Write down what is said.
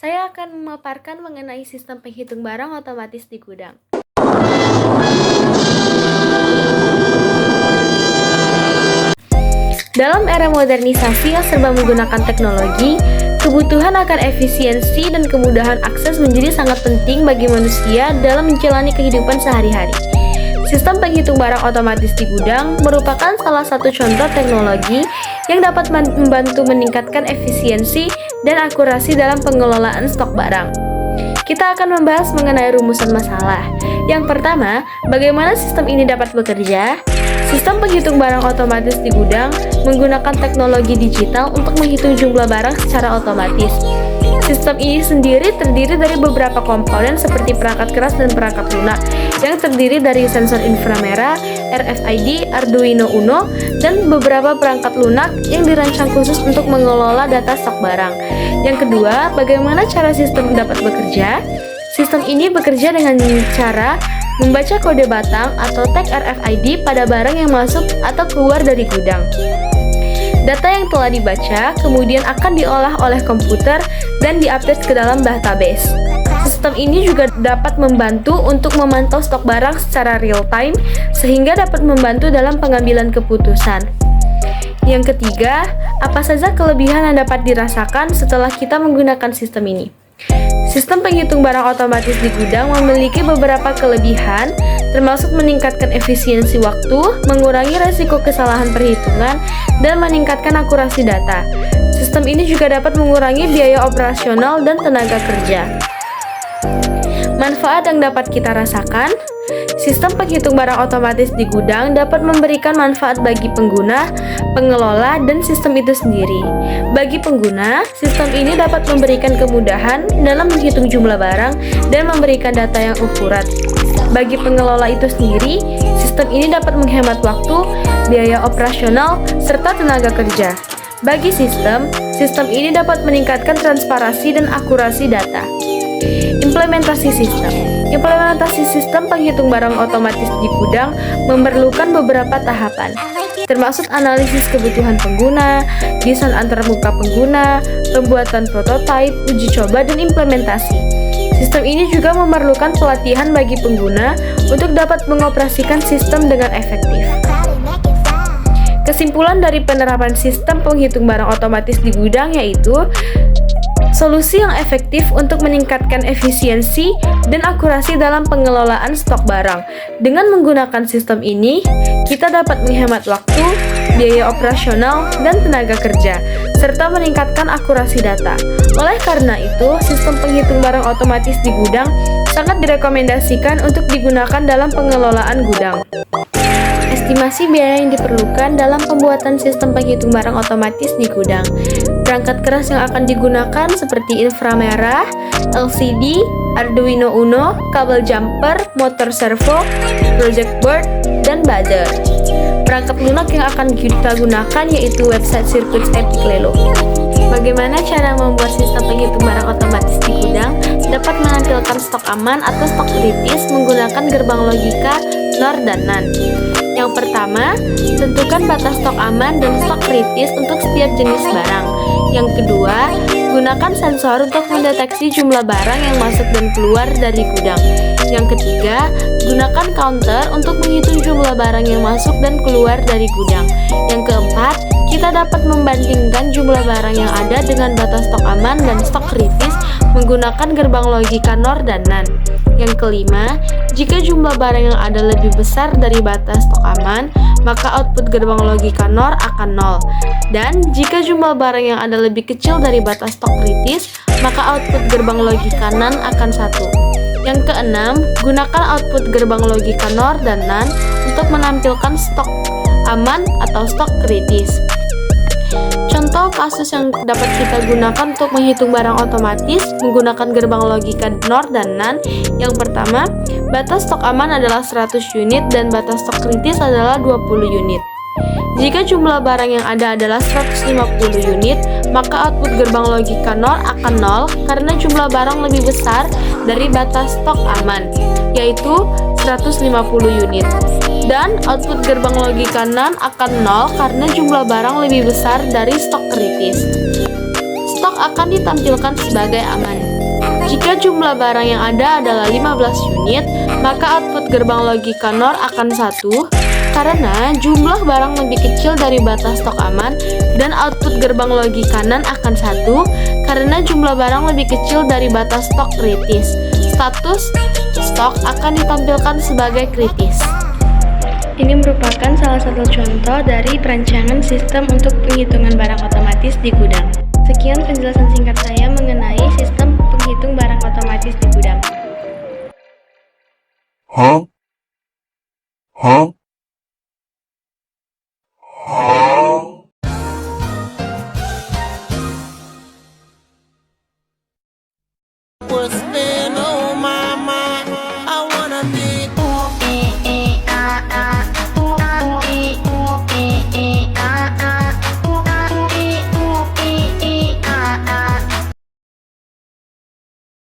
Saya akan memaparkan mengenai sistem penghitung barang otomatis di gudang. Dalam era modernisasi yang serba menggunakan teknologi, kebutuhan akan efisiensi dan kemudahan akses menjadi sangat penting bagi manusia dalam menjalani kehidupan sehari-hari. Sistem penghitung barang otomatis di gudang merupakan salah satu contoh teknologi yang dapat membantu meningkatkan efisiensi dan akurasi dalam pengelolaan stok barang. Kita akan membahas mengenai rumusan masalah. Yang pertama, bagaimana sistem ini dapat bekerja? Sistem penghitung barang otomatis di gudang menggunakan teknologi digital untuk menghitung jumlah barang secara otomatis. Sistem ini sendiri terdiri dari beberapa komponen seperti perangkat keras dan perangkat lunak yang terdiri dari sensor inframerah, RFID, Arduino Uno, dan beberapa perangkat lunak yang dirancang khusus untuk mengelola data stok barang. Yang kedua, bagaimana cara sistem dapat bekerja? Sistem ini bekerja dengan cara membaca kode batang atau tag RFID pada barang yang masuk atau keluar dari gudang. Data yang telah dibaca kemudian akan diolah oleh komputer dan diupdate ke dalam database. Sistem ini juga dapat membantu untuk memantau stok barang secara real time sehingga dapat membantu dalam pengambilan keputusan. Yang ketiga, apa saja kelebihan yang dapat dirasakan setelah kita menggunakan sistem ini? Sistem penghitung barang otomatis di gudang memiliki beberapa kelebihan, termasuk meningkatkan efisiensi waktu, mengurangi resiko kesalahan perhitungan, dan meningkatkan akurasi data. Sistem ini juga dapat mengurangi biaya operasional dan tenaga kerja. Manfaat yang dapat kita rasakan: sistem penghitung barang otomatis di gudang dapat memberikan manfaat bagi pengguna, pengelola, dan sistem itu sendiri. Bagi pengguna, sistem ini dapat memberikan kemudahan dalam menghitung jumlah barang dan memberikan data yang akurat. Bagi pengelola itu sendiri, sistem ini dapat menghemat waktu, biaya operasional, serta tenaga kerja. Bagi sistem ini dapat meningkatkan transparansi dan akurasi data. Implementasi sistem penghitung barang otomatis di gudang memerlukan beberapa tahapan, termasuk analisis kebutuhan pengguna, desain antarmuka pengguna, pembuatan prototipe, uji coba, dan implementasi. Sistem ini juga memerlukan pelatihan bagi pengguna untuk dapat mengoperasikan sistem dengan efektif. Kesimpulan dari penerapan sistem penghitung barang otomatis di gudang yaitu solusi yang efektif untuk meningkatkan efisiensi dan akurasi dalam pengelolaan stok barang. Dengan menggunakan sistem ini, kita dapat menghemat waktu, biaya operasional, dan tenaga kerja, serta meningkatkan akurasi data. Oleh karena itu, sistem penghitung barang otomatis di gudang sangat direkomendasikan untuk digunakan dalam pengelolaan gudang. Estimasi biaya yang diperlukan dalam pembuatan sistem penghitung barang otomatis di gudang. Perangkat keras yang akan digunakan seperti inframerah, LCD, Arduino Uno, kabel jumper, motor servo, project board, dan buzzer. Perangkat lunak yang akan kita gunakan yaitu website sirkuit Epic Lelo. Bagaimana cara membuat sistem penghitung barang otomatis di gudang dapat menampilkan stok aman atau stok kritis menggunakan gerbang logika NOR dan NAND. Yang pertama, tentukan batas stok aman dan stok kritis untuk setiap jenis barang. Yang kedua, gunakan sensor untuk mendeteksi jumlah barang yang masuk dan keluar dari gudang. Yang ketiga, gunakan counter untuk menghitung jumlah barang yang masuk dan keluar dari gudang. Yang keempat, kita dapat membandingkan jumlah barang yang ada dengan batas stok aman dan stok kritis menggunakan gerbang logika NOR dan NAND. Yang kelima, jika jumlah barang yang ada lebih besar dari batas stok aman, maka output gerbang logika NOR akan 0. Dan jika jumlah barang yang ada lebih kecil dari batas stok kritis, maka output gerbang logika NAND akan 1. Yang keenam, gunakan output gerbang logika NOR dan NAND untuk menampilkan stok aman atau stok kritis. Contoh kasus yang dapat kita gunakan untuk menghitung barang otomatis menggunakan gerbang logika NOR dan NAND. Yang pertama, batas stok aman adalah 100 unit dan batas stok kritis adalah 20 unit. Jika jumlah barang yang ada adalah 150 unit, maka output gerbang logika NOR akan 0 karena jumlah barang lebih besar dari batas stok aman, yaitu 150 unit. Dan output gerbang logika NAND akan 0 karena jumlah barang lebih besar dari stok kritis. Stok akan ditampilkan sebagai aman. Jika jumlah barang yang ada adalah 15 unit, maka output gerbang logika NOR akan 1 karena jumlah barang lebih kecil dari batas stok aman, dan output gerbang logika NAND akan 1 karena jumlah barang lebih kecil dari batas stok kritis. Status stok akan ditampilkan sebagai kritis. Ini merupakan salah satu contoh dari perancangan sistem untuk penghitungan barang otomatis di gudang. Sekian penjelasan singkat saya mengenai sistem penghitung barang otomatis di gudang. Huh?